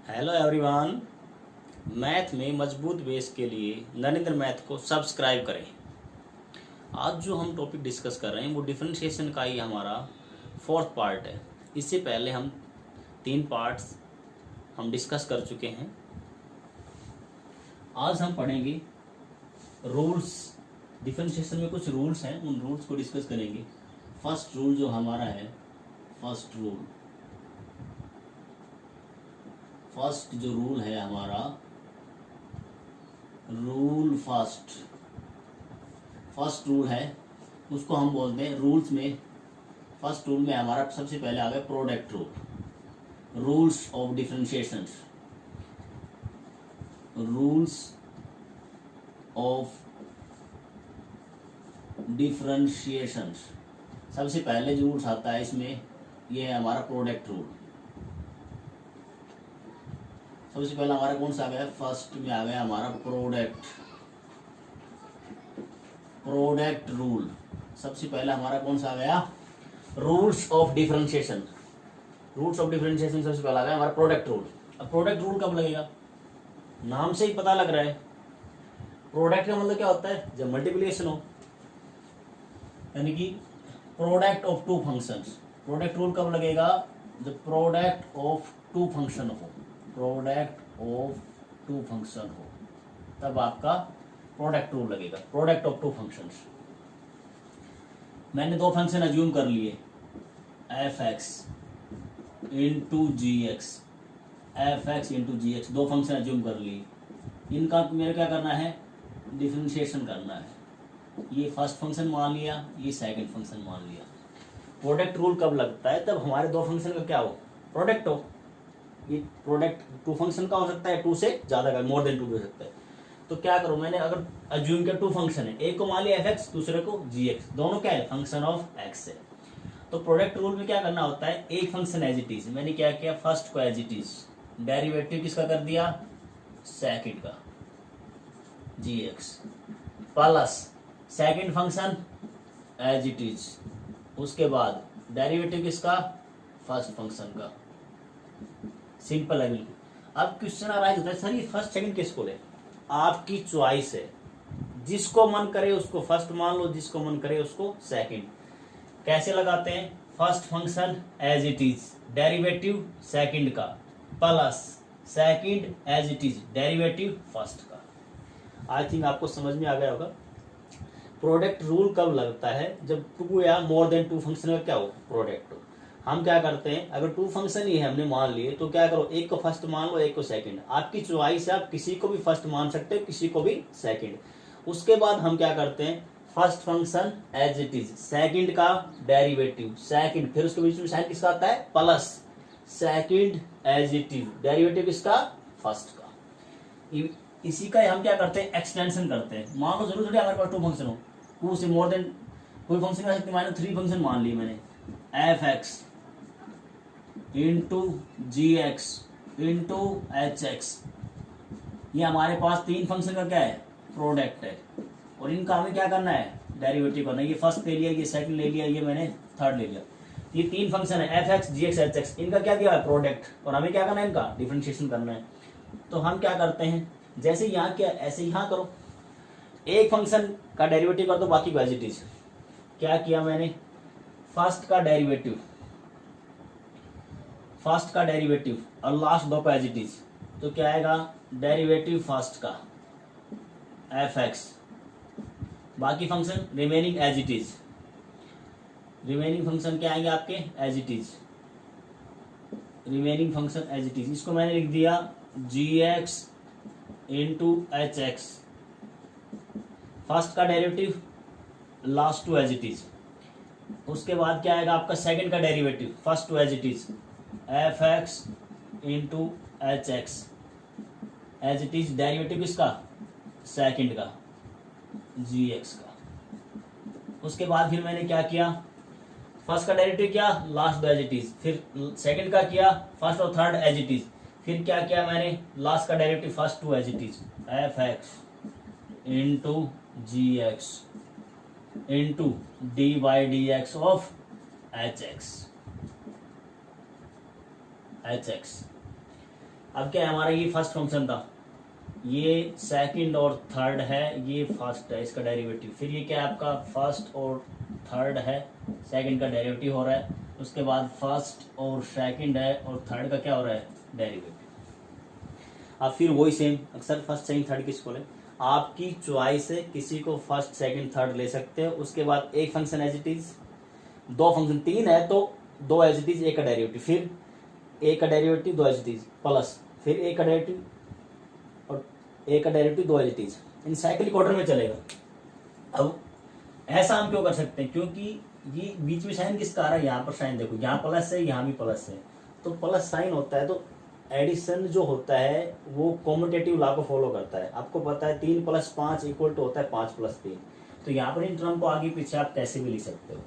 Hello everyone. Math में मजबूत base के लिए नरेंद्र मैथ को सब्सक्राइब करें। आज जो हम टॉपिक डिस्कस कर रहे हैं वो डिफरेंशिएशन का ही हमारा फोर्थ पार्ट है। इससे पहले हम 3 पार्ट्स हम डिस्कस कर चुके हैं। आज हम पढ़ेंगे रूल्स। डिफरेंशिएशन में कुछ रूल्स हैं, उन रूल्स को डिस्कस करेंगे। फर्स्ट रूल जो हमारा है, फर्स्ट जो रूल है हमारा, फर्स्ट रूल है, उसको हम बोलते हैं रूल्स में। फर्स्ट रूल में हमारा सबसे पहले आ गया product rule, rules of differentiation. Rules of differentiation सबसे पहले जो रूल्स आता है इसमें, ये है हमारा प्रोडक्ट रूल। सबसे पहला हमारा कौन सा आ गया? फर्स्ट में आ गया हमारा प्रोडक्ट रूल। सबसे पहला हमारा कौन सा आ गया? Rules of differentiation. सबसे पहला आ गया हमारा प्रोडक्ट रूल। अब प्रोडक्ट रूल कब लगेगा? नाम से ही पता लग रहा है। प्रोडक्ट का मतलब क्या होता है? जब मल्टीप्लिकेशन हो, यानी कि product of two functions. Product rule कब लगेगा? जब प्रोडक्ट ऑफ टू फंक्शन हो, तब आपका प्रोडक्ट रूल लगेगा। Product of two functions. मैंने 2 फंक्शन अज्यूम कर लिए, f(x) into g x, 2 function assume कर लिए। इनका मेरे क्या करना है? डिफरेंशिएशन करना है। ये फर्स्ट फंक्शन मान लिया, ये सेकंड फंक्शन मान लिया। प्रोडक्ट रूल कब लगता है? तब हमारे 2 फंक्शन का क्या हो? प्रोडक्ट हो। ये प्रोडक्ट 2 फंक्शन का हो सकता है, 2 से ज्यादा का, मोर देन 2 भी हो सकता है। तो क्या करूं? मैंने अगर अज्यूम किया 2 फंक्शन है, एक को मान लिया f(x), दूसरे को gx, दोनों क्या है? फंक्शन ऑफ x है। तो प्रोडक्ट रूल में क्या करना होता है? एक फंक्शन एज इट इज, मैंने क्या किया? फर्स्ट को एज इट इज, डेरिवेटिव किसका कर दिया? सेकंड का, gx, plus second function as it is, उसके बाद डेरिवेटिव किसका? फर्स्ट फंक्शन का। सिंपल है बिल्कुल। अब क्वेश्चन अराइज होता है, सर ये फर्स्ट सेकंड किसको ले? आपकी चॉइस है, जिसको मन करे उसको फर्स्ट मान लो, जिसको मन करे उसको सेकंड। कैसे लगाते हैं? First function as it is, derivative second का, plus second as it is, derivative first का। आई थिंक आपको समझ में आ गया होगा। प्रोडक्ट रूल कब लगता है? जब 2 या मोर देन 2 फंक्शन का क्या हो? प्रोडक्ट हो। हम क्या करते हैं, अगर 2 फंक्शन ही है हमने मान लिए, तो क्या करो? एक को फर्स्ट मान लो, एक को सेकंड। आपकी चॉइस है, आप किसी को भी फर्स्ट मान सकते हो, किसी को भी सेकंड। उसके बाद हम क्या करते हैं? First function as it is, second का डेरिवेटिव सेकंड, फिर उसके बीच में साइन किसका आता है? Plus second as it is, derivative किसका? फर्स्ट का। इसी का हम क्या करते हैं? एक्सटेंशन करते हैं। मान लो जरूर थोड़ी हमारे पास 2 फंक्शन हो, 2 से मोर देन कोई फंक्शन कर सकते हैं। मैंने 3 फंक्शन मान लिए, मैंने f(x) into gx into hx। ये हमारे पास 3 फंक्शन का क्या है? प्रोडक्ट है। और इनका हमें क्या करना है? डेरिवेटिव करना है। ये फर्स्ट ले लिया, ये सेकंड ले लिया, ये मैंने थर्ड ले लिया। ये 3 फंक्शन है, f(x), gx, hx। इनका क्या दिया है? प्रोडक्ट। और हमें क्या करना है? इनका डिफरेंशिएशन करना है। तो हम क्या करते हैं? जैसे यहाँ किया ऐसे यहाँ करो। एक फंक्शन का डेरिवेटिव कर दो, बाकी को एज इट इज। क्या किया मैंने? फर्स्ट का डेरिवेटिव और लास्ट 2 का एज इट इज। तो क्या आएगा? डेरिवेटिव फर्स्ट का f(x), बाकी function remaining as it is. Remaining function क्या आएंगे आपके? As it is, remaining function as it is. इसको मैंने लिख दिया gx इंटू hx, फर्स्ट का derivative, last two as it is. उसके बाद क्या आएगा आपका? सेकंड का derivative, first two as it is, f(x) into hx, as it is, derivative किसका? सेकंड का, gx का। उसके बाद फिर मैंने क्या किया? फर्स्ट का डेरिवेटिव किया, last two as it is, फिर सेकंड का किया, फर्स्ट और थर्ड एज इट इज, फिर क्या किया मैंने? लास्ट का derivative first two as it is, f(x) into gx into dy/dx of hx। अब क्या है हमारा, ये फर्स्ट फंक्शन था, ये सेकंड और थर्ड है, ये फर्स्ट है इसका डेरिवेटिव, फिर ये क्या है आपका फर्स्ट और थर्ड है, सेकंड का डेरिवेटिव हो रहा है, उसके बाद फर्स्ट और सेकंड है और थर्ड का क्या हो रहा है डेरिवेटिव। अब फिर वही सेम, अक्सर फर्स्ट सेकंड थर्ड किसको ले, आपकी चॉइस है, किसी को फर्स्ट सेकंड थर्ड ले सकते हो। उसके बाद एक फंक्शन एज इट इज, दो फंक्शन, तीन है तो दो एज इट इज, एक का डेरिवेटिव, फिर एक का डेरिवेटिव दो एज इट इज, प्लस फिर एक का डेरिवेटिव और एक का डेरिवेटिव दो एज इट इज, इन साइक्लिक ऑर्डर में चलेगा। अब ऐसा हम क्यों कर सकते हैं, क्योंकि ये बीच में साइन किसका आ रहा है, यहाँ पर साइन देखो, यहाँ प्लस है यहाँ भी प्लस है, तो प्लस साइन होता है तो एडिशन जो होता है वो कॉम्यूटेटिव लॉ को फॉलो करता है। आपको पता है 3 + 5 इक्वल टू होता है 5 + 3, तो यहाँ पर इन टर्म को आगे पीछे आप कैसे भी लिख सकते हो,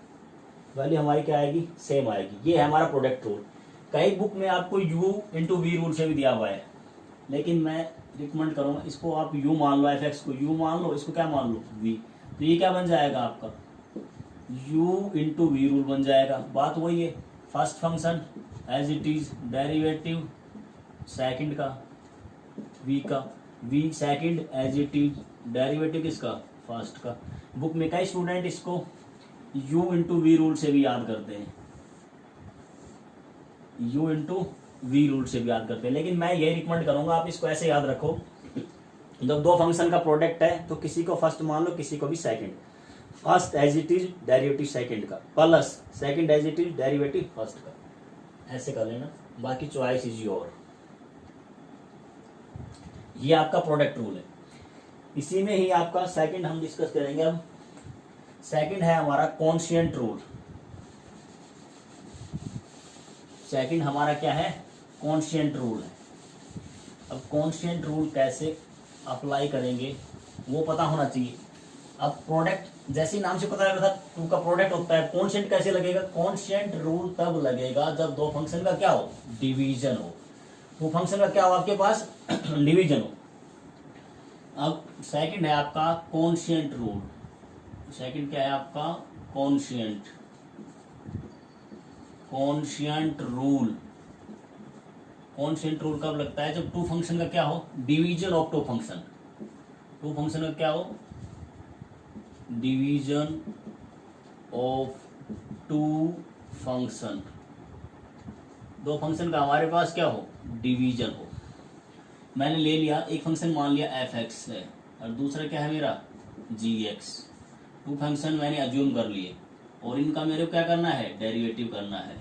वैल्यू हमारी क्या आएगी, सेम आएगी। ये है हमारा प्रोडक्ट रूल। कई बुक में आपको u × v रूल से भी दिया हुआ है, लेकिन मैं रिकमेंड करूँगा इसको आप u मान लो, f(x) को u मान लो, इसको क्या मान लो v, तो ये क्या बन जाएगा आपका u × v रूल बन जाएगा। बात वही है, first function as it is, derivative second का v का, v second as it is, derivative किसका फर्स्ट का। बुक में कई स्टूडेंट इसको u × v रूल से भी याद करते हैं, u × v रूल से भी याद करते हैं, लेकिन मैं ये रिकमेंड करूंगा आप इसको ऐसे याद रखो, जब दो फंक्शन का प्रोडक्ट है तो किसी को फर्स्ट मान लो, किसी को भी second, first as it is derivative second का, plus second as it is derivative first का, ऐसे कर लेना, बाकी चॉइस इज योर। ये आपका प्रोडक्ट रूल है। इसी में ही आपका सेकंड हम डिस्कस करेंगे। अब सेकंड है हमारा कॉन्स्टेंट रूल। सेकंड हमारा क्या है, कॉन्स्टेंट रूल है। अब कॉन्स्टेंट रूल कैसे अप्लाई करेंगे वो पता होना चाहिए। अब प्रोडक्ट जैसे नाम से पता लगा था, टू का प्रोडक्ट होता है, कॉन्स्टेंट कैसे लगेगा, कॉन्स्टेंट रूल तब लगेगा जब दो फंक्शन का क्या हो, डिवीजन हो, वो फंक्शन का क्या हो आपके पास डिवीजन हो। अब सेकंड है आपका कॉन्स्टेंट रूल। सेकंड क्या है आपका, कॉन्स्टेंट रूल। कॉन्स्टेंट रूल कब लगता है, जब टू फंक्शन का क्या हो, division of two function, two function का क्या हो, डिवीजन ऑफ टू फंक्शन, दो फंक्शन का हमारे पास क्या हो, डिवीजन हो। मैंने ले लिया एक फंक्शन, मान लिया f(x) है और दूसरा क्या है मेरा g(x), टू फंक्शन मैंने अज्यूम कर लिए और इनका मेरे को क्या करना है, डेरिवेटिव करना है।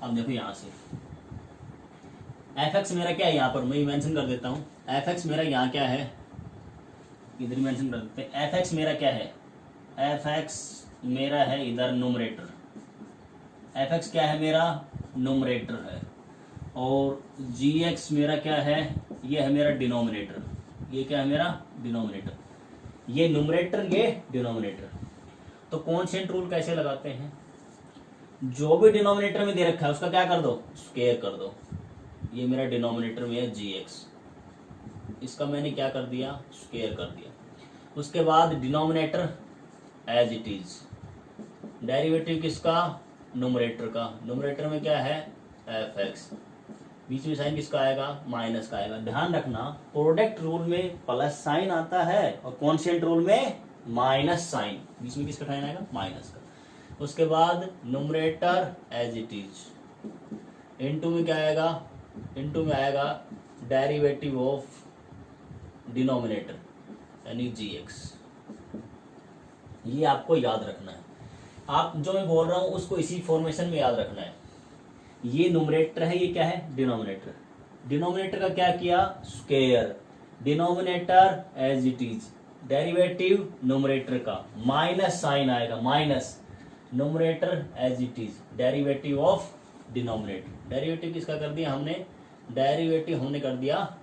अब देखो यहां से f(x) मेरा क्या है, यहाँ पर मैं मेंशन कर देता हूँ, f(x) मेरा यहाँ क्या है, इधर मेंशन कर देते हैं। f(x) मेरा क्या है, f(x) मेरा है इधर न्यूमरेटर, f(x) क्या है मेरा न्यूमरेटर है, और g(x) मेरा क्या है, ये है मेरा डिनोमिनेटर, ये क्या है मेरा डिनोमिनेटर, ये न्यूमरेटर ये डिनोमिनेटर। तो कॉन्स्टेंट रूल कैसे लगाते हैं, जो भी डिनोमिनेटर में दे रखा है उसका क्या कर दो, स्क्वायर कर दो। ये मेरा डिनोमिनेटर में है g(x), इसका मैंने क्या कर दिया, स्क्वायर कर दिया। उसके बाद denominator as it is, derivative किसका, न्यूमरेटर का, न्यूमरेटर में क्या है f(x), बीच में साइन किसका आएगा, माइनस का आएगा। ध्यान रखना प्रोडक्ट रूल में प्लस साइन आता है और कॉन्स्टेंट रूल में माइनस साइन, बीच में किसका साइन आएगा, माइनस का। उसके बाद numerator as it is, into में क्या आएगा, इनटू में आएगा डेरिवेटिव ऑफ डिनोमिनेटर यानी g(x). ये आपको याद रखना है, आप जो मैं बोल रहा हूं उसको इसी फॉर्मेशन में याद रखना है। ये न्यूमरेटर है, ये क्या है डिनोमिनेटर, डिनोमिनेटर का क्या किया, square, denominator as it is, derivative numerator का, माइनस साइन आएगा, minus numerator as it is, derivative of denominator. Derivative किसका कर दिया हमने, डेरिवेटिव हमने कर दिया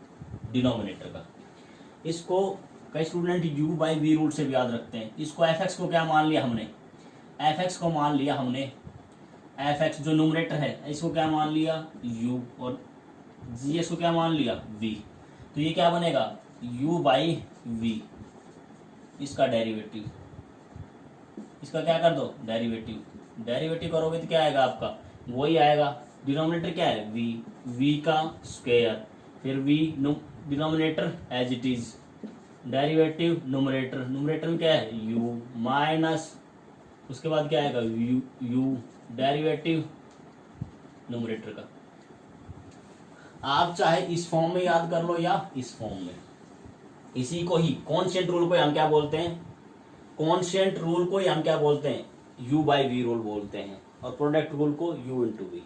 डिनोमिनेटर का। इसको कई स्टूडेंट u/v रूल से भी याद रखते हैं। इसको f(x) को क्या मान लिया हमने, f(x) को मान लिया हमने, f(x) जो न्यूमरेटर है इसको क्या मान लिया u, और g(x) को क्या मान लिया v, तो ये क्या बनेगा u/v, इसका डेरिवेटिव, इसका क्या कर दो डेरिवेटिव, डेरिवेटिव करोगे तो क्या आएगा आपका, वही आएगा डिनोमिनेटर क्या है v, v का स्क्वायर, फिर v denominator as it is, derivative numerator, numerator में क्या है u माइनस, उसके बाद क्या आएगा u डेरिवेटिव न्यूमरेटर का। आप चाहे इस फॉर्म में याद कर लो या इस फॉर्म में, इसी को ही कॉन्स्टेंट रूल को हम क्या बोलते हैं, कॉन्स्टेंट रूल को हम क्या बोलते हैं, u बाई वी रूल बोलते हैं, और प्रोडक्ट रूल को u इंटू वी।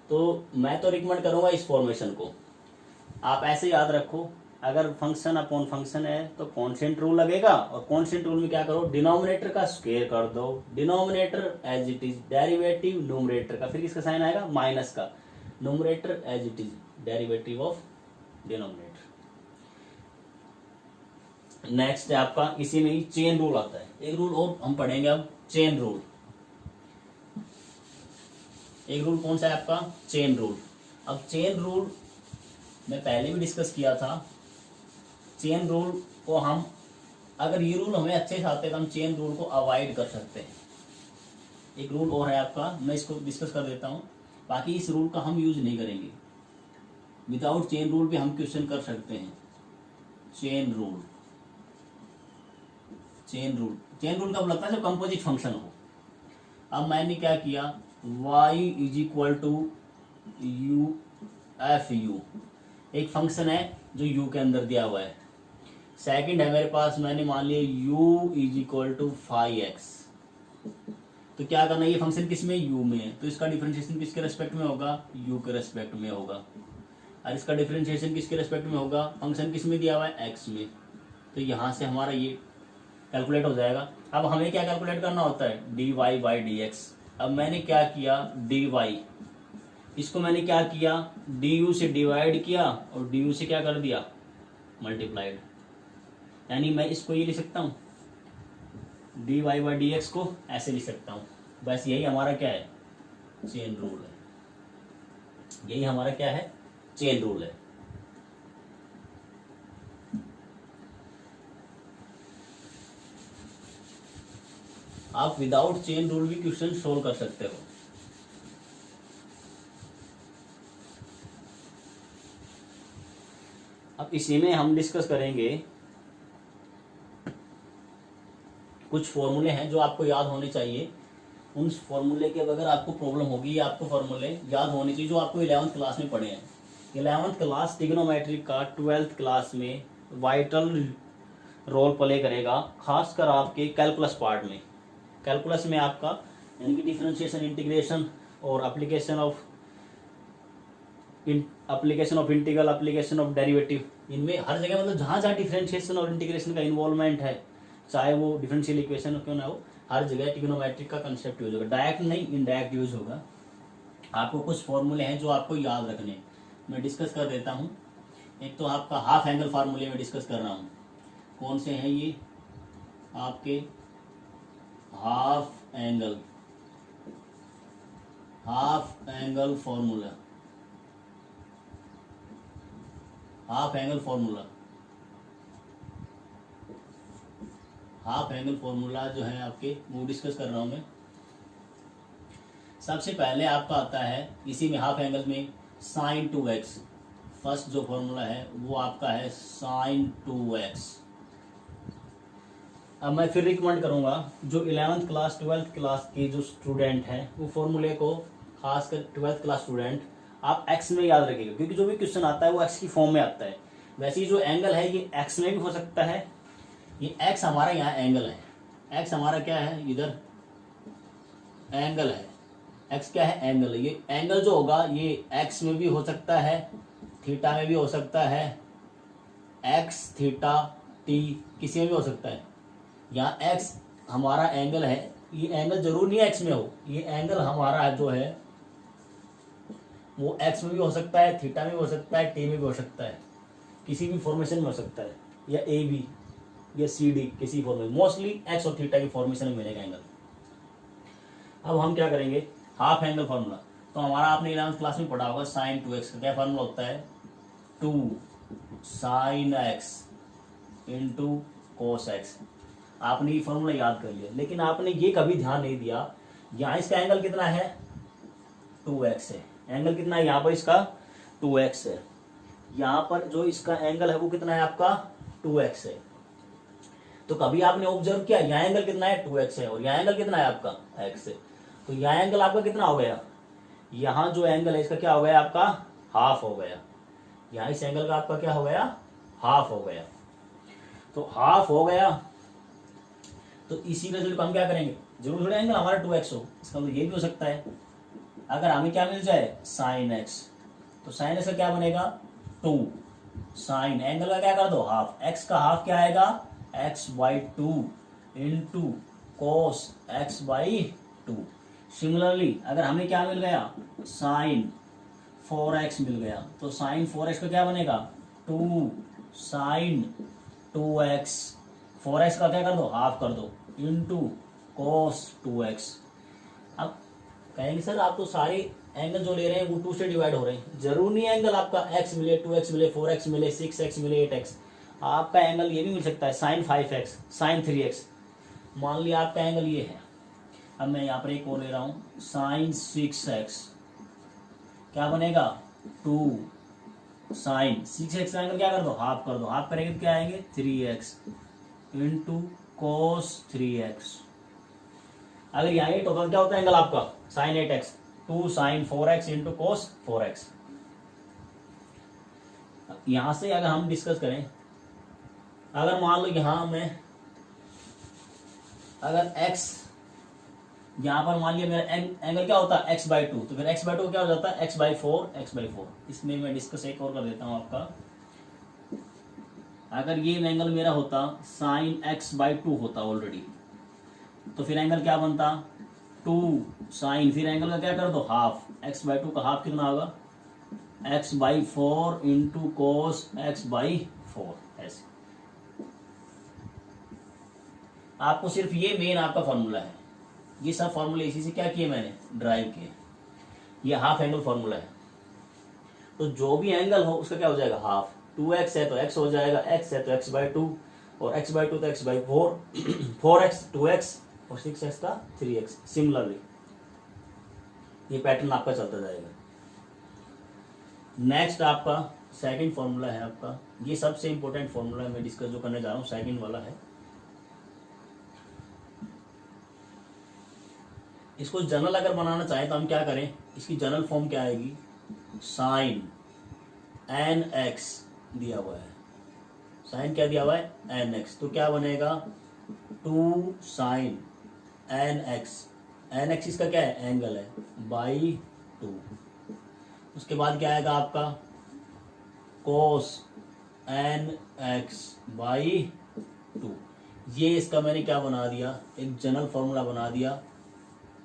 तो मैं तो रिकमेंड करूंगा इस फॉर्मेशन को आप ऐसे याद रखो, अगर फंक्शन अपॉन फंक्शन है तो कॉन्स्टेंट रूल लगेगा, और कॉन्स्टेंट रूल में क्या करो, डिनोमिनेटर का स्क्वायर कर दो, denominator as it is, derivative numerator का, फिर किसका साइन आएगा माइनस का, numerator as it is, derivative of denominator. Next है आपका, इसी में ही चेन रूल आता है, एक रूल और हम पढ़ेंगे अब, चेन रूल। एक रूल कौन सा है आपका, चेन रूल। अब चेन रूल मैं पहले भी डिस्कस किया था, चेन रूल को हम, अगर ये रूल हमें अच्छे से आते हैं तो हम चेन रूल को अवॉइड कर सकते हैं। एक रूल और है आपका, मैं इसको डिस्कस कर देता हूँ, बाकी इस रूल का हम यूज नहीं करेंगे, विदाउट चेन रूल भी हम क्वेश्चन कर सकते हैं। Chain rule, chain rule, chain rule कब लगता है, जब कंपोजिट फंक्शन हो। अब मैंने क्या किया, y is equal to u f u, एक फंक्शन है जो u के अंदर दिया हुआ है। सेकंड है मेरे पास, मैंने मान लिया u is equal to 5x, तो क्या करना, ये फंक्शन किस में, u में है, तो इसका डिफरेंशिएशन किसके रेस्पेक्ट में होगा, u के रेस्पेक्ट में होगा, और इसका डिफरेंशिएशन किसके रेस्पेक्ट में होगा, फंक्शन किस में दिया हुआ है, x में। तो यहाँ से हमारा ये कैलकुलेट हो जाएगा। अब हमें क्या कैलकुलेट करना होता है, dy बाई डी एक्स। अब मैंने क्या किया, dy, इसको मैंने क्या किया, du से डिवाइड किया और du से क्या कर दिया, मल्टीप्लाइड, यानी मैं इसको ये लिख सकता हूँ, dy बाई डी एक्स को ऐसे लिख सकता हूँ। बस यही हमारा क्या है, चेन रूल है, यही हमारा क्या है, चेन रूल है। आप विदाउट चेन रूल भी क्वेश्चन सोल्व कर सकते हो। अब इसी में हम डिस्कस करेंगे कुछ फॉर्मूले हैं जो आपको याद होने चाहिए। उन फॉर्मूले के बगैर आपको प्रॉब्लम होगी, या आपको फॉर्मूले याद होने चाहिए जो आपको 11th क्लास में पढ़े हैं। 11th क्लास ट्रिग्नोमेट्री का 12th क्लास में वाइटल रोल प्ले करेगा, खासकर आपके कैलकुलस पार्ट में। कैलकुलस में आपका यानी कि डिफरेंशिएशन, इंटीग्रेशन और application of integral, application of derivative, इनमें हर जगह मतलब जहाँ जहाँ डिफरेंशिएशन और इंटीग्रेशन का इन्वॉल्वमेंट है, चाहे वो डिफरेंशियल इक्वेशन क्यों ना हो, हर जगह ट्रिग्नोमेट्रिक का कंसेप्ट यूज होगा। डायरेक्ट नहीं, इनडायरेक्ट यूज होगा। आपको कुछ फॉर्मूले हैं जो आपको याद रखने, मैं डिस्कस कर देता हूँ। एक तो आपका हाफ एंगल फार्मूले में डिस्कस कर रहा हूँ। कौन से हैं ये, आपके half angle formula, half angle formula जो है आपके, वो डिस्कस कर रहा हूं मैं। सबसे पहले आपका आता है इसी में हाफ एंगल में sin 2x। फर्स्ट जो फॉर्मूला है वो आपका है sin 2x। अब मैं फिर रिकमेंड करूंगा जो 11th क्लास 12th क्लास के जो स्टूडेंट हैं, वो फॉर्मूले को, खासकर 12th क्लास स्टूडेंट, आप x में याद रखिएगा, क्योंकि जो भी क्वेश्चन आता है वो x की फॉर्म में आता है। वैसे ही जो एंगल है ये x में भी हो सकता है, ये x हमारा यहाँ एंगल है, x हमारा क्या है, इधर एंगल है, x क्या है, एंगल है। ये एंगल जो होगा ये x में भी हो सकता है, थीटा में भी हो सकता है, x थीटा t किसी में भी हो सकता है। यहाँ x हमारा एंगल है, ये एंगल जरूर नहीं x में हो, ये एंगल हमारा जो है वो x में भी हो सकता है, थीटा में भी हो सकता है, t में भी हो सकता है, किसी भी फॉर्मेशन में हो सकता है, या ए बी या सी डी किसी फॉर्मेशन, मोस्टली x और थीटा की फॉर्मेशन में मिलेगा एंगल। अब हम क्या करेंगे, हाफ एंगल फार्मूला। तो हमारा आपने 11th क्लास में पढ़ा होगा sin 2x का क्या फार्मूला होता है, 2 sin x into cos x। आपने ये फॉर्मूला याद कर लिया, लेकिन आपने ये कभी ध्यान नहीं दिया यहाँ इसका एंगल कितना है, 2x है, एंगल कितना है यहाँ पर इसका 2x है, यहाँ पर जो इसका एंगल है वो कितना है आपका 2x है। तो कभी आपने ऑब्जर्व किया यहाँ एंगल कितना है 2x है और यहाँ एंगल कितना है आपका x है, तो यहाँ एंगल आपका कितना हो गया, यहाँ जो एंगल है इसका क्या हो गया आपका हाफ हो गया, यहाँ इस एंगल का आपका क्या हो गया हाफ हो गया। तो हाफ हो गया तो इसी रिजल्ट को हम क्या करेंगे, जरूर थोड़ा एंगल हमारा 2x हो, इसका मतलब ये भी हो सकता है अगर हमें क्या मिल जाए sin x, तो sin x का क्या बनेगा 2, साइन एंगल का क्या कर दो हाफ, x का हाफ क्या आएगा x/2 into cos x/2। Similarly अगर हमें क्या मिल गया sin 4x मिल गया, तो sin 4x का क्या बनेगा 2 sin 2x, 4x का क्या कर दो हाफ कर दो इंटू cos 2x। अब कहेंगे सर आप तो सारे एंगल जो ले रहे हैं वो 2 से डिवाइड हो रहे हैं, जरूर नहीं एंगल आपका x मिले 2x मिले 4x मिले 6x मिले 8x, आपका एंगल ये भी मिल सकता है sin 5x sin 3x। मान लिया आपका एंगल ये है, अब मैं यहाँ पर एक और ले रहा हूँ sin 6x, क्या बनेगा 2 sin 6x का एंगल क्या कर दो हाफ कर दो, हाफ करेंगे तो क्या आएंगे 3x इंटू cos 3x। अगर यहाँ 8 होता तो क्या होता है एंगल आपका sin 8x 2 sin 4x into cos 4x। यहां से अगर हम डिस्कस करें, अगर मान लो यहां में अगर x यहां पर मान लिया मेरा एंगल क्या होता है x/2, तो फिर x/2 क्या हो जाता है x/4। इसमें मैं डिस्कस एक और कर देता हूं आपका, अगर ये एंगल मेरा होता sin x/2 होता ऑलरेडी, तो फिर एंगल क्या बनता 2 sin, फिर एंगल का क्या कर दो हाफ, x/2 का हाफ कितना होगा x/4 इंटू कोस x/4। ऐसे आपको सिर्फ ये मेन आपका फॉर्मूला है, ये सब फॉर्मूले इसी से क्या किए मैंने ड्राइव किए, ये हाफ एंगल फॉर्मूला है। तो जो भी एंगल हो उसका क्या हो जाएगा हाफ, 2x है तो x हो जाएगा, x है तो x/2 और x/2 तो x/4 4x 2x और 6x का 3x। सिमिलरली ये पैटर्न आपका चलता जाएगा। नेक्स्ट आपका सेकंड फॉर्मूला है आपका, ये सबसे इंपॉर्टेंट फॉर्मूला है मैं डिस्कस जो करने जा रहा हूँ, सेकंड वाला है। इसको जनरल अगर बनाना चाहें तो हम क्या करें, इसकी जनरल फॉर्म क्या आएगी sin nx दिया हुआ है, साइन क्या दिया हुआ है nx, तो क्या बनेगा 2 sin nx इसका क्या है एंगल है /2। उसके बाद क्या आएगा आपका cos nx/2। ये इसका मैंने क्या बना दिया एक जनरल फॉर्मूला बना दिया,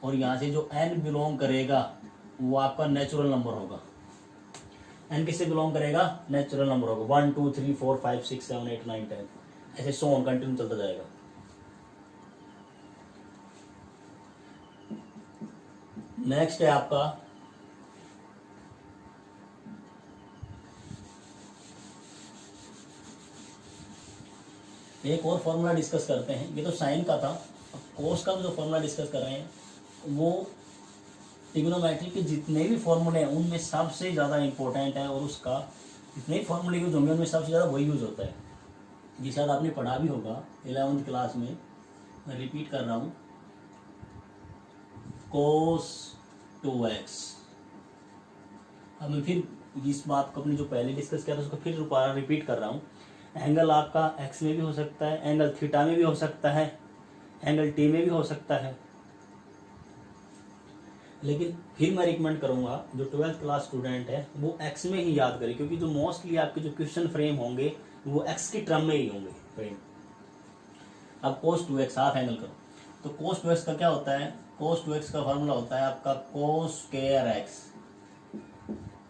और यहाँ से जो n बिलोंग करेगा वो आपका नेचुरल नंबर होगा। n किससे बिलोंग करेगा नेचुरल नंबर होगा, 1 2 3 4 5 6 7 8 9 10 ऐसे सो ऑन कंटिन्यू चलता जाएगा। नेक्स्ट है आपका एक और फॉर्मूला डिस्कस करते हैं, ये तो साइन का था। अब कोस का जो फॉर्मूला डिस्कस कर रहे हैं वो ट्रिग्नोमेट्री के जितने भी फॉर्मूले हैं उनमें सबसे ज़्यादा इंपॉर्टेंट है, और उसका जितने भी फॉर्मूले यूज होंगे उनमें सबसे ज़्यादा वही यूज होता है। ये शायद आपने पढ़ा भी होगा 11th क्लास में, मैं रिपीट कर रहा हूँ cos 2x। अब मैं फिर इस बात को अपनी जो पहले डिस्कस किया था उसको फिर दोबारा रिपीट कर रहा हूँ। एंगल आपका x में भी हो सकता है, एंगल थीटा में भी हो सकता है, एंगल t में भी हो सकता है, लेकिन फिर मैं रिकमेंड करूंगा जो 12th क्लास स्टूडेंट है वो x में ही याद करें, क्योंकि जो मोस्टली आपके जो क्वेश्चन फ्रेम होंगे वो x की टर्म में ही होंगे फ्रेम। अब cos 2x हाफ एंगल करो, तो cos 2x का क्या होता है, cos 2x का फॉर्मूला होता है आपका cos स्क्वायर x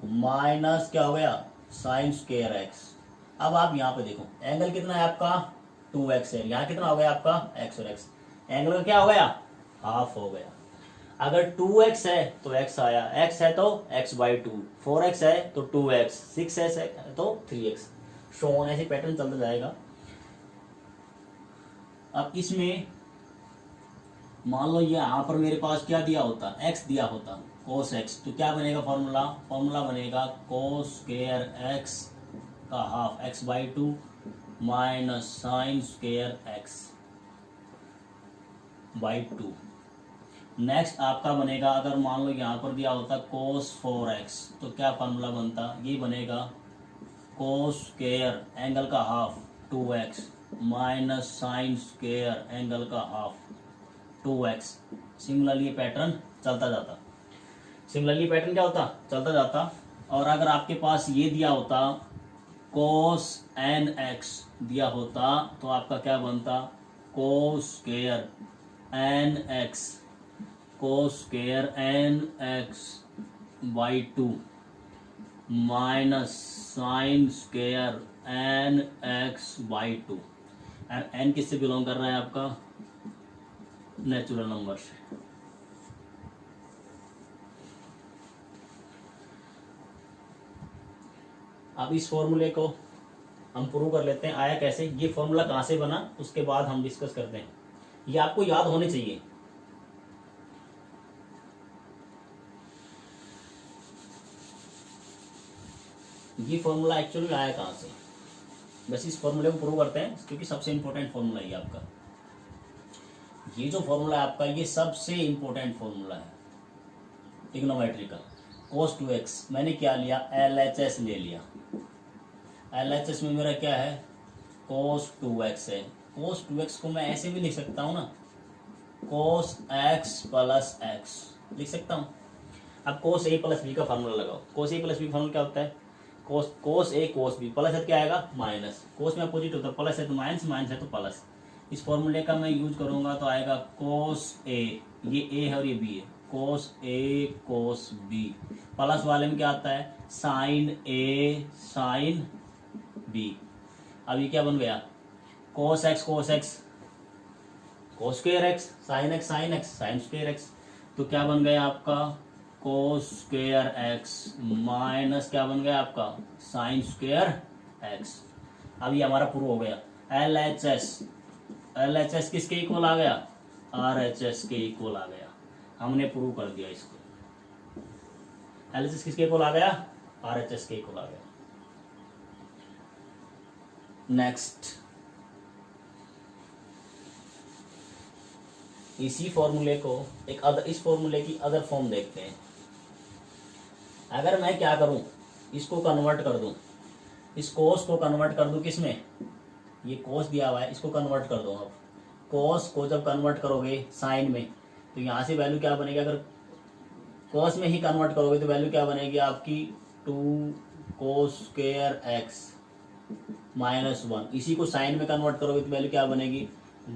माइनस क्या हो गया sin स्क्वायर x। अब आप यहाँ पे देखो एंगल कितना है आपका 2x है, यहाँ कितना हो गया आपका x और x, एंगल का क्या हो गया हाफ हो गया। अगर 2x है तो x आया, x है तो x/2, 4x है तो 2x, 6x है तो 3x, शोन ऐसे पैटर्न चलता जाएगा। अब इसमें मान लो ये यहाँ पर मेरे पास क्या दिया होता x दिया होता, कोस एक्स, तो क्या बनेगा फॉर्मूला? फॉर्मूला बनेगा कोस स्क्वायर एक्स का half x by two minus sine square x by two. Next आपका बनेगा, अगर मान लो यहाँ पर दिया होता कोस 4x, तो क्या फार्मूला बनता? ये बनेगा कोस स्क्वायर एंगल का half 2x minus sine square angle का हाफ 2x। सिमिलरली ये पैटर्न चलता जाता, सिमिलरली पैटर्न क्या होता? चलता जाता। और अगर आपके पास ये दिया होता कोस nx दिया होता, तो आपका क्या बनता? Cos square nx, cos square nx by two minus sine square nx by two. n किससे बिलोंग कर रहा है? आपका नेचुरल नंबर से। अब इस फॉर्मूले को हम प्रूव कर लेते हैं आया कैसे, ये फॉर्मूला कहाँ से बना, उसके बाद हम डिस्कस करते हैं। ये आपको याद होने चाहिए। ये फॉर्मूला एक्चुअली आया कहाँ से, बस इस फॉर्मूले को प्रूव करते हैं, क्योंकि सबसे इंपॉर्टेंट फॉर्मूला है आपका। ये जो फॉर्मूला है आपका, ये सबसे इंपॉर्टेंट फॉर्मूला है ट्रिग्नोमेट्री का। cos 2x मैंने क्या लिया? LHS ले लिया। LHS में मेरा क्या है? cos 2x है। cos 2x को मैं ऐसे भी लिख सकता हूँ ना, cos x प्लस एक्स लिख सकता हूँ। अब cos a प्लस b का फार्मूला लगाओ। cos a plus b formula क्या होता है? cos a cos b plus है, क्या आएगा? माइनस। cos में अपोजिट होता है, प्लस है तो माइनस, माइनस है तो प्लस। इस फॉर्मूले का मैं यूज करूंगा तो आएगा cos a, ये a है और ये b है, cos a cos b। Plus वाले में क्या आता है? sin a sin b। अब ये क्या बन गया? cos x cos x cos square x, sin x sin x sin square x। तो क्या बन गया आपका? cos स्क्वायर x माइनस क्या बन गया आपका? sin square x। अब ये हमारा प्रूव हो गया। LHS किसके इक्वल आ गया? RHS के इक्वल आ गया। हमने प्रूव कर दिया इसको। LHS किसके इक्वल आ गया? RHS के इक्वल आ गया। नेक्स्ट, इसी फॉर्मूले को एक अदर, इस फॉर्मूले की अदर फॉर्म देखते हैं। अगर मैं क्या करूं, इसको कन्वर्ट कर दूं, इस कोस को कन्वर्ट कर दूं किसमें? ये कोस दिया हुआ है, इसको कन्वर्ट कर दो। अब कोस को जब कन्वर्ट करोगे साइन में, तो यहाँ से वैल्यू क्या बनेगी? अगर कोस में ही कन्वर्ट करोगे तो वैल्यू क्या बनेगी आपकी? 2 कोस स्क्वायर एक्स माइनस 1। इसी को साइन में कन्वर्ट करोगे तो वैल्यू क्या बनेगी?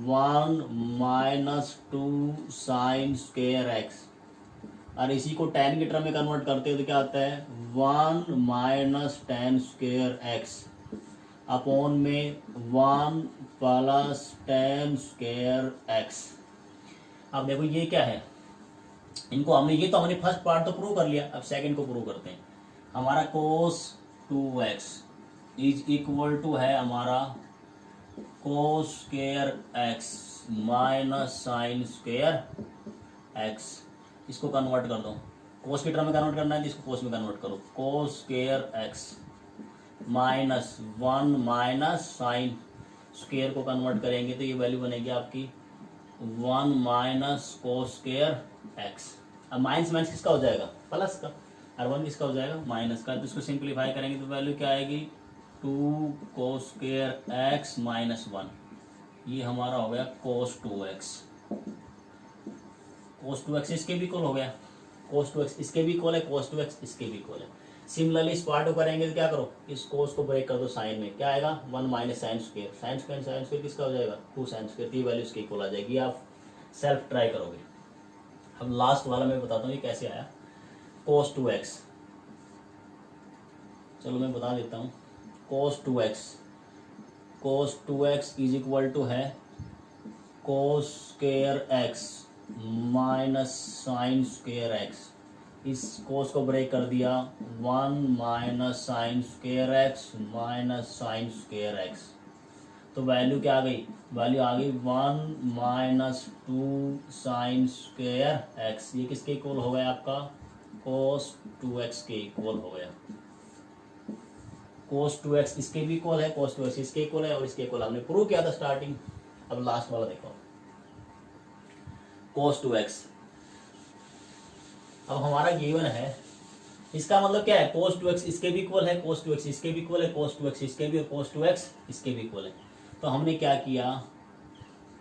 1 माइनस 2 साइन स्क्वायर एक्स। और इसी को tan की टर्म में कन्वर्ट करते हो तो क्या आता है? 1 minus tan square x upon में 1 प्लस tan स्क्वायर एक्स। अब देखो ये क्या है, इनको हमने, ये तो हमने फर्स्ट पार्ट तो प्रूव कर लिया, अब सेकंड को प्रूव करते हैं। हमारा cos 2x is equal to है हमारा cos square x minus sine square x। इसको कन्वर्ट कर दो, cos की टर्म में कन्वर्ट करना है तो इसको cos में कन्वर्ट करो। cos square x minus 1 minus sine square को कन्वर्ट करेंगे तो ये वैल्यू बनेगी आपकी 1 माइनस कोस स्क्वायर एक्स। अब माइनस माइनस किसका हो जाएगा? प्लस का। और 1 किसका हो जाएगा? माइनस का। तो इसको सिंप्लीफाई करेंगे तो वैल्यू क्या आएगी? 2 कोस स्क्वायर एक्स माइनस 1। ये हमारा हो गया कोस 2x। कोस 2x इसके भी इक्वल हो गया, कोस 2x इसके भी इक्वल है, कोस 2x इसके भी इक्वल है। सिमिलरली इस पार्ट को करेंगे तो क्या करो, इस कोस को ब्रेक कर दो साइन में, क्या आएगा? 1 minus sine square. Sine square sine square किसका हो जाएगा? 2 साइन स्क्वायर। तो ये वैल्यू इसके इक्वल आ जाएगी। आप सेल्फ ट्राई करोगे। अब लास्ट वाला मैं बताता हूँ ये कैसे आया। कोस 2x, चलो मैं बता देता हूँ। Cos 2x, cos 2x is equal to है cos square x minus sine square X. इस कोस को ब्रेक कर दिया, 1 minus sine square x minus sine square X. तो वैल्यू क्या आ गई? वैल्यू आ गई 1 माइनस 2 साइन स्क्वायर एक्स। ये किसके इक्वल हो गया आपका? cos 2x के इक्वल हो गया। cos 2x इसके भी इक्वल है, cos 2x इसके इक्वल है और इसके इक्वल हमने प्रूव किया था स्टार्टिंग। अब लास्ट वाला देखो, cos 2x। अब हमारा गिवन है, इसका मतलब क्या है, cos 2x इसके भी इक्वल है, cos 2x इसके भी इक्वल है, cos 2x इसके भी और cos 2x इसके भी इक्वल है। तो हमने क्या किया,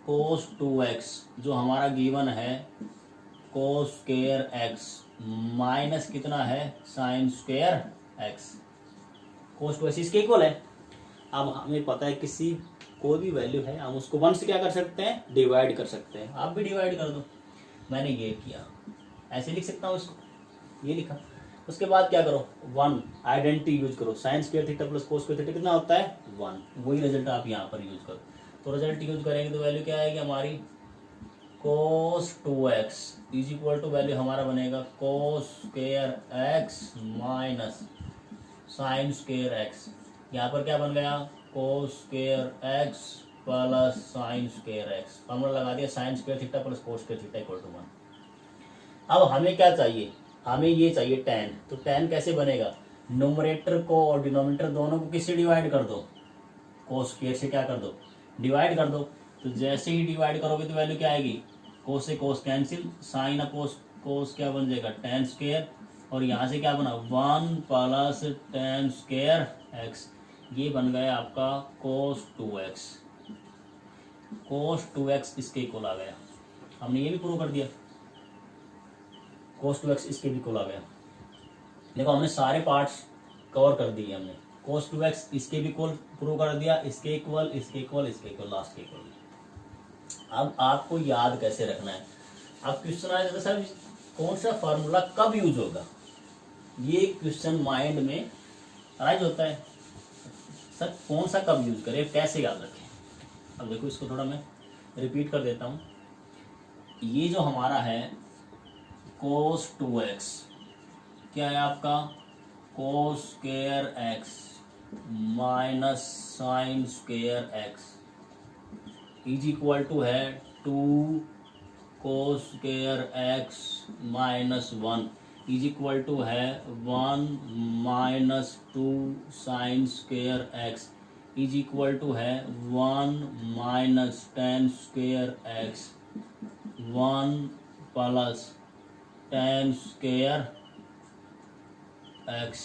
cos 2x जो हमारा गिवन है cos स्क्वायर x माइनस कितना है sin square x, cos 2x इसके इक्वल है। अब हमें पता है किसी कोई भी वैल्यू है हम उसको 1 से क्या कर सकते हैं, डिवाइड कर सकते हैं। आप भी डिवाइड कर दो, मैंने ये किया, ऐसे लिख सकता हूँ इसको, ये लिखा। उसके बाद क्या करो, 1 आइडेंटिटी यूज करो, sign square theta plus cos square theta कितना होता है 1, वही रिजल्ट आप यहाँ पर यूज करो। तो रिजल्ट यूज करेंगे तो वैल्यू क्या आएगी हमारी, cos 2x is equal to value हमारा बनेगा cos square x minus sine square x। यहाँ पर क्या बन गया, cos square x plus sine square x। Formula लगा दिया, sine square theta plus cos square theta equal to 1। अब हमें क्या चाहिए, हमें ये चाहिए tan। तो tan कैसे बनेगा, न्यूमरेटर को और डिनोमिनेटर दोनों को किससे डिवाइड कर दो, cos स्क्वायर से क्या कर दो, डिवाइड कर दो। तो जैसे ही डिवाइड करोगे तो वैल्यू क्या आएगी, cos से cos कैंसिल, साइन अपोज cos क्या बन जाएगा tan स्क्वायर, और यहाँ से क्या बना 1 प्लस tan स्क्वायर x। ये बन गया आपका cos 2x। cos 2x इसके इक्वल आ गया, हमने ये भी प्रूव कर दिया, cos 2x इसके भी इक्वल आ गया। देखो हमने सारे पार्ट्स कवर कर दिए हमने, cos 2x इसके भी इक्वल प्रूव कर दिया, इसके इक्वल, इसके इक्वल, इसके इक्वल, लास्ट के इक्वल। अब आपको याद कैसे रखना है, अब क्वेश्चन आ जाता है सर कौन सा फार्मूला कब यूज होगा, ये क्वेश्चन माइंड में राइज होता है, सर कौन सा कब यूज करें, कैसे याद रखें। अब देखो इसको थोड़ा मैं रिपीट कर देता हूँ। ये जो हमारा है cos 2x क्या है आपका, cos square x minus sine square x is equal to है 2 cos square x minus 1 is equal to है 1 minus 2 sine square x is equal to है 1 minus tan square x 1 plus tan square x।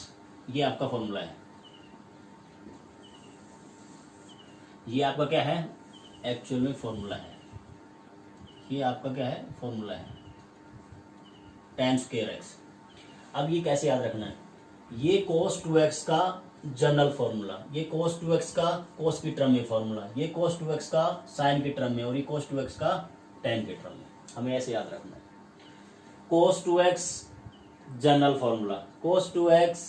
ये आपका formula है, ये आपका क्या है एक्चुअल में फॉर्मूला है, ये आपका क्या है फॉर्मूला है tan स्क्वायर x। अब ये कैसे याद रखना है, ये cos 2x का जनरल फॉर्मूला, ये cos 2x का cos की टर्म में फॉर्मूला, ये cos 2x का sin की टर्म में और ये cos 2x का tan की टर्म में, हमें ऐसे याद रखना है। cos 2x general formula, cos 2x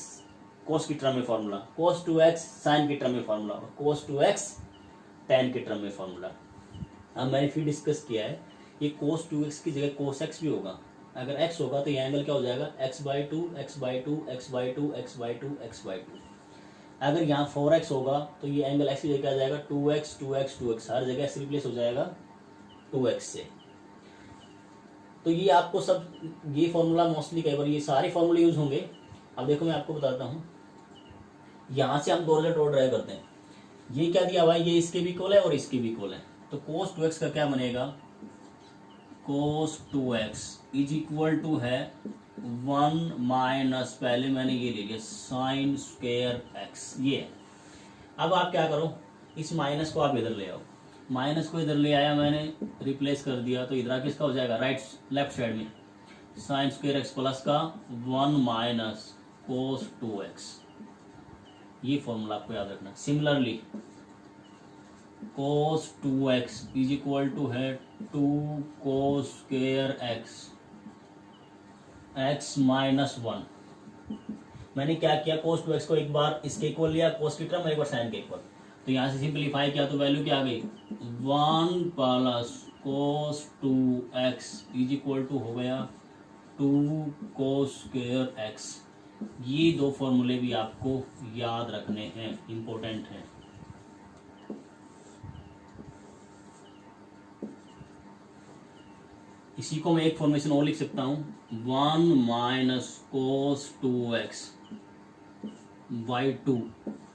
cos की टर्म में फॉर्मूला, cos 2x sin की टर्म में फॉर्मूला और cos 2x tan की टर्म में फॉर्मूला। अब मैंने फिर डिस्कस किया है, ये cos 2x की जगह cos x भी होगा, अगर x होगा तो ये एंगल क्या हो जाएगा x/2 x/2 x/2 x/2 x/2। अगर यहाँ 4x होगा तो ये एंगल x की जगह आ जाएगा 2x 2x 2x, हर जगह x रिप्लेस हो जाएगा 2x से। तो ये आपको सब ये फॉर्मूला मोस्टली कई बार ये सारे फॉर्मूले यूज होंगे। अब देखो मैं आपको बताता हूँ, यहाँ से हम 2 रिजल्ट और ड्राइव करते हैं। ये क्या दिया हुआ है, ये इसके भी इक्वल है और इसके भी इक्वल है, तो cos 2x का क्या बनेगा, cos 2x is equal to है 1 माइनस, पहले मैंने ये ले लिया साइन स्क्वायर x, ये है। अब आप क्या करो, इस माइनस को आप इधर ले आओ, माइनस को इधर ले आया मैंने, रिप्लेस कर दिया, तो इधर किसका हो जाएगा लेफ्ट साइड में साइन स्क्वायर x प्लस का 1 माइनस cos 2x। ये फॉर्मूला आपको याद रखना। Similarly cos 2x is equal to है 2 cos स्क्वायर x माइनस 1। मैंने क्या किया, cos 2x को एक बार इसके इक्वल लिया, cos की टर्म एक बार साइन के इक्वल, तो यहाँ से सिंपलीफाई किया तो वैल्यू क्या आ गई 1 plus cos 2x is equal to हो गया 2 cos स्क्वायर x। ये 2 फॉर्मूले भी आपको याद रखने हैं, इंपॉर्टेंट हैं। इसी को मैं एक फॉर्मेशन और लिख सकता हूँ, 1 minus cos 2x by 2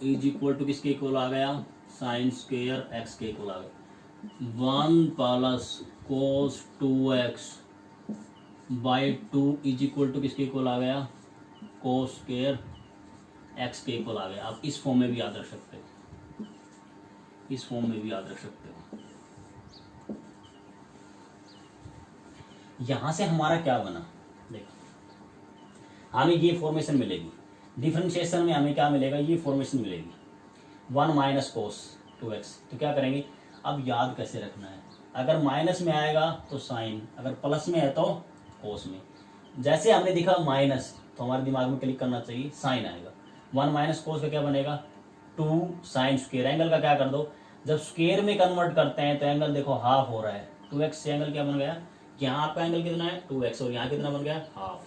is equal to किसके इक्वल आ गया, साइन स्क्वेयर x के इक्वल आ गया। 1 plus cos 2x by 2 is equal to किसके इक्वल आ गया, कोस स्क्वेयर x के इक्वल आ गया। आप इस फॉर्म में भी याद रख सकते हो, इस फॉर्म में भी याद रख सकते हो। यहां से हमारा क्या बना, देखो हमें ये फॉर्मेशन मिलेगी, डिफरेंशिएशन में हमें क्या मिलेगा, ये फॉर्मेशन मिलेगी 1 माइनस कोस 2x। तो क्या करेंगे, अब याद कैसे रखना है, अगर माइनस में आएगा तो साइन, अगर प्लस में है तो कोस में। जैसे हमने दिखा माइनस तो हमारे दिमाग में क्लिक करना चाहिए साइन आएगा। 1 माइनस कोस का क्या बनेगा, 2 साइन स्क्वायर। एंगल का क्या कर दो, जब स्क्वायर में कन्वर्ट करते हैं तो एंगल देखो हाफ हो रहा है, 2x से एंगल क्या बन गया, यहाँ आपका एंगल कितना है 2x और यहाँ कितना बन गया हाफ।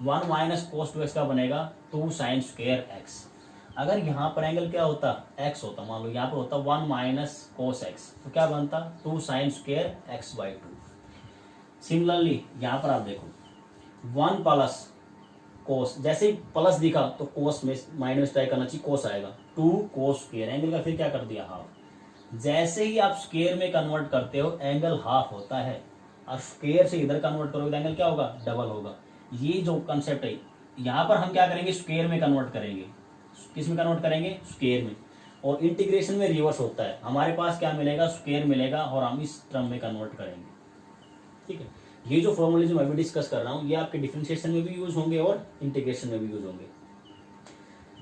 1 माइनस कोस 2x का बनेगा 2 साइन स्क्वायर x। अगर यहाँ पर एंगल क्या होता x होता, मान लो यहाँ पर होता 1 माइनस कोस x, तो क्या बनता 2 sine square x by 2। Similarly यहाँ पर आप देखो 1 प्लस कोस, जैसे ही प्लस दिखा तो कोस में माइनस ट्राई करना चाहिए, कोस आएगा 2 कोस स्क्वायर, एंगल का फिर क्या कर दिया हाफ। जैसे ही आप स्क्वायर में कन्वर्ट करते हो एंगल हाफ होता है, और स्क्वायर से इधर कन्वर्ट करोगे तो एंगल क्या होगा, डबल होगा। ये जो कंसेप्ट है यहाँ पर हम क्या करेंगे, स्क्वायर में कन्वर्ट करेंगे। किस में कन्वर्ट करेंगे, स्क्वायर में। और इंटीग्रेशन में रिवर्स होता है, हमारे पास क्या मिलेगा, स्क्वायर मिलेगा और हम इस टर्म में कन्वर्ट करेंगे। ठीक है, ये जो फॉर्मूले जो मैं अभी डिस्कस कर रहा हूँ ये आपके डिफरेंशिएशन में भी यूज होंगे और इंटीग्रेशन में भी यूज होंगे।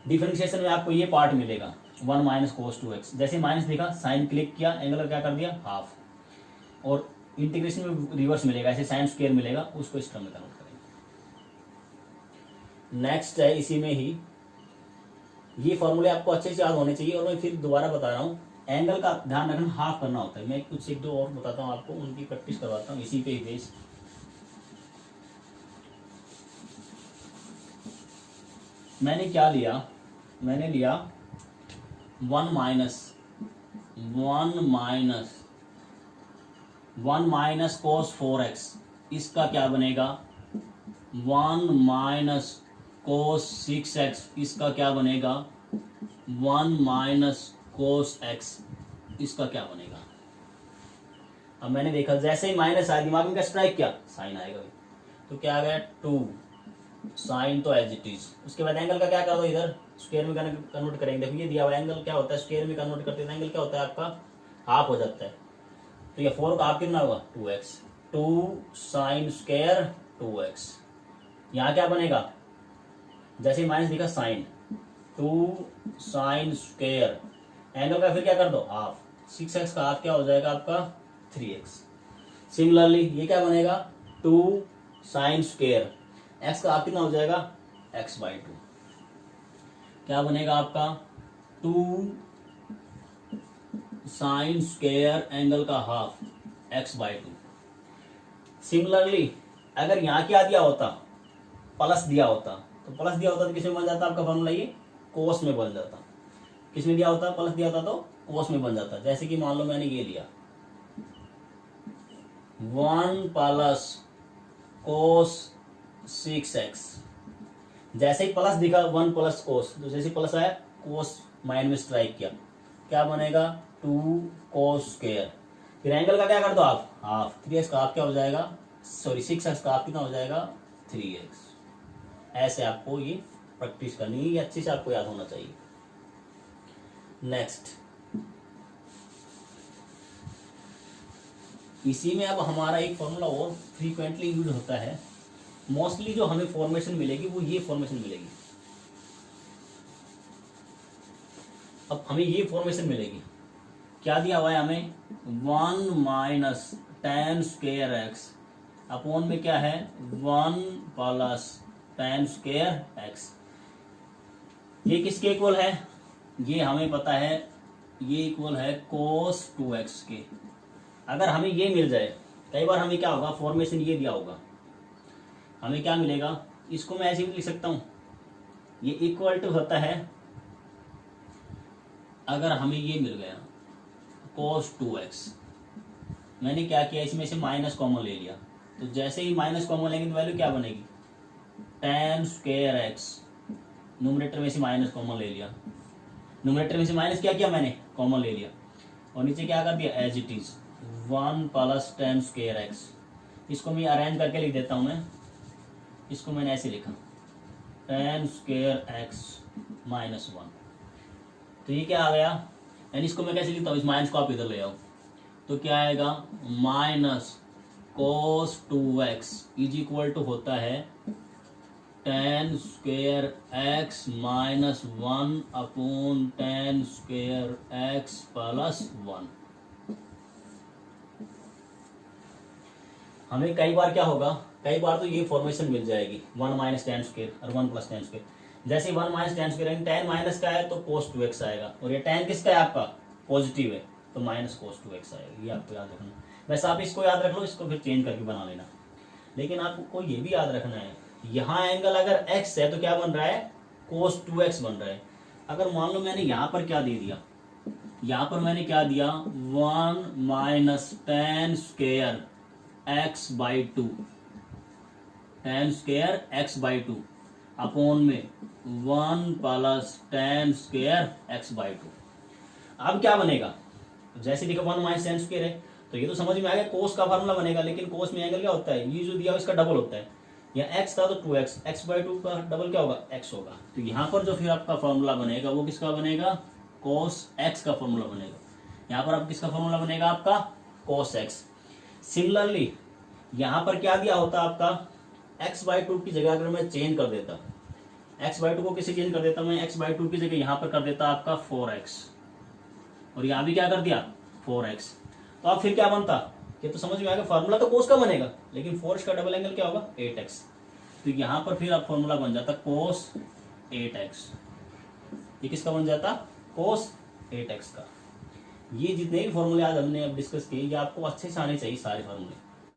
डिफरेंशिएशन में आपको ये पार्ट मिलेगा 1 माइनस कोस 2x, जैसे माइनस दिखा साइन क्लिक किया, एंगल का क्या कर दिया हाफ। और इंटीग्रेशन में रिवर्स मिलेगा, ऐसे साइन स्क्वायर मिलेगा, उसको इस टर्म में कन्वर्ट करेंगे। नेक्स्ट है इसी में ही, ये फॉर्मूले आपको अच्छे से याद होने चाहिए। और मैं फिर दोबारा बता रहा हूँ, एंगल का ध्यान रखना हाफ करना होता है। मैं कुछ एक दो और बताता हूँ आपको, उनकी प्रैक्टिस करवाता हूँ इसी पे ही बेस। मैंने क्या लिया, मैंने लिया 1 माइनस कोस 4x, इसका क्या बनेगा 1 माइनस कोस 6x, इसका क्या बनेगा 1 माइनस कोस x, इसका क्या बनेगा। अब मैंने देखा जैसे ही माइनस आया दिमाग में क्या स्ट्राइक किया, साइन आएगा, तो क्या आ गया 2 साइन, तो एज इट इज। उसके बाद एंगल का क्या कर दो, इधर स्क्वायर में कन्वर्ट करेंगे। देखो ये दिया हुआ एंगल क्या होता है, स्क्वायर में कन्वर्ट करते हैं एंगल क्या होता है आपका हाफ हो जाता है। तो ये 4 का हाफ कितना होगा 2x, 2 साइन स्क्वायर 2x। यहाँ क्या बनेगा, जैसे माइनस दिखा साइन, 2 साइन स्क्वायर, एंगल का फिर क्या कर दो हाफ, 6x का हाफ क्या हो जाएगा आपका 3x। सिमिलरली ये क्या बनेगा 2 साइन स्क्वायर, x का हाफ कितना हो जाएगा x बाई 2, क्या बनेगा आपका 2 साइन स्क्वायर एंगल का हाफ x बाई 2। सिमिलरली अगर यहाँ क्या दिया होता, प्लस दिया होता, तो प्लस दिया होता तो किस में बन जाता आपका फॉर्मूला, ये कोस में बन जाता। किस में दिया होता, प्लस दिया होता तो कोस में बन जाता। जैसे कि मान लो मैंने ये लिया 1 प्लस कोस 6x, जैसे ही प्लस दिखा 1 प्लस कोस, तो जैसे प्लस आया कोस माइनस में स्ट्राइक किया, क्या बनेगा 2 कोस स्क्वायर। फिर एंगल का क्या कर दो आप हाफ, 3x का हाफ क्या हो जाएगा, सॉरी 6x का हाफ कितना हो जाएगा 3x। ऐसे आपको ये प्रैक्टिस करनी है, ये अच्छे से आपको याद होना चाहिए। नेक्स्ट, इसी में अब हमारा एक फॉर्मूला और फ्रीक्वेंटली यूज होता है, मोस्टली जो हमें फॉर्मेशन मिलेगी वो ये फॉर्मेशन मिलेगी। अब हमें ये फॉर्मेशन मिलेगी, क्या दिया हुआ है हमें 1 minus ten square x upon में क्या है 1 प्लस टेन स्क्वायर एक्स। ये किसके इक्वल है, ये हमें पता है, ये इक्वल है कोस 2x के। अगर हमें ये मिल जाए, कई बार हमें क्या होगा फॉर्मेशन ये दिया होगा, हमें क्या मिलेगा, इसको मैं ऐसे भी लिख सकता हूं, ये इक्वल टू होता है, अगर हमें ये मिल गया cos 2x, मैंने क्या किया इसमें से माइनस कॉमन ले लिया, तो जैसे ही माइनस कॉमन लेंगे तो वैल्यू क्या बनेगी, tan स्क्वायर एक्स, न्यूमरेटर में से माइनस कॉमन ले लिया, न्यूमरेटर में से माइनस क्या किया मैंने, कॉमन ले लिया, और नीचे क्या कर दिया as it is 1 plus tan square x. इसको मैं अरेंज करके लिख देता हूँ, मैं इसको मैंने ऐसे लिखा tan स्क्वायर एक्स माइनस 1। तो ये क्या आ गया, यानी इसको मैं कैसे लिखता हूँ, इस माइनस को आप इधर ले आओ, तो क्या आएगा minus cos 2x is equal to होता है tan square x minus 1 upon tan square x plus 1। हमें कई बार क्या होगा, कई बार तो ये फॉर्मेशन मिल जाएगी 1 माइनस tan स्क्वायर और 1 प्लस tan स्क्वायर। जैसे 1 minus tan square tan minus का है तो cos 2x आएगा, और ये tan किसका है आपका, पॉजिटिव है, तो माइनस cos 2x आएगा। ये आपको याद रखना। वैसे आप इसको याद रख लो, इसको फिर चेंज करके बना लेना। लेकिन आपको ये भी याद रखना है, यहाँ एंगल अगर x है तो क्या बन रहा है, cos 2x बन रहा है। अगर मान लो मैंने यहाँ पर क्या दे दिया, यहाँ पर मैंने क्या दिया 1 minus tan square x by 2, tan square x by 2 upon में 1 plus tan square x by 2। अब क्या बनेगा, जैसे देखो 1 माइनस tan स्क्वायर है तो ये तो समझ में आ गया कोस का फार्मूला बनेगा, लेकिन कोस में एंगल क्या होता है, ये जो दिया इसका डबल होता है, या x था तो 2x, x बाई 2 का डबल क्या होगा, x होगा। तो यहाँ पर जो फिर आपका फॉर्मूला बनेगा वो किसका बनेगा, cos x का फॉर्मूला बनेगा। यहाँ पर आप किसका फॉर्मूला बनेगा, आपका cos x। सिमिलरली यहाँ पर क्या दिया होता आपका, x बाई 2 की जगह अगर मैं चेंज कर देता, x बाई 2 को किसे चेंज कर देता मैं, x बाई 2 की जगह यहाँ पर कर देता आपका 4x, और यहाँ भी क्या कर दिया 4x। तो अब फिर क्या बनता, ये तो समझ में आएगा, फार्मूला तो कोस का बनेगा, लेकिन 4x का डबल एंगल क्या होगा 8x। तो यहाँ पर फिर आप फॉर्मूला बन जाता cos 8x। ये किसका बन जाता, cos 8x का। ये जितने भी फॉर्मूले आज हमने अब डिस्कस किए, ये आपको अच्छे से आने चाहिए सारे फॉर्मूले।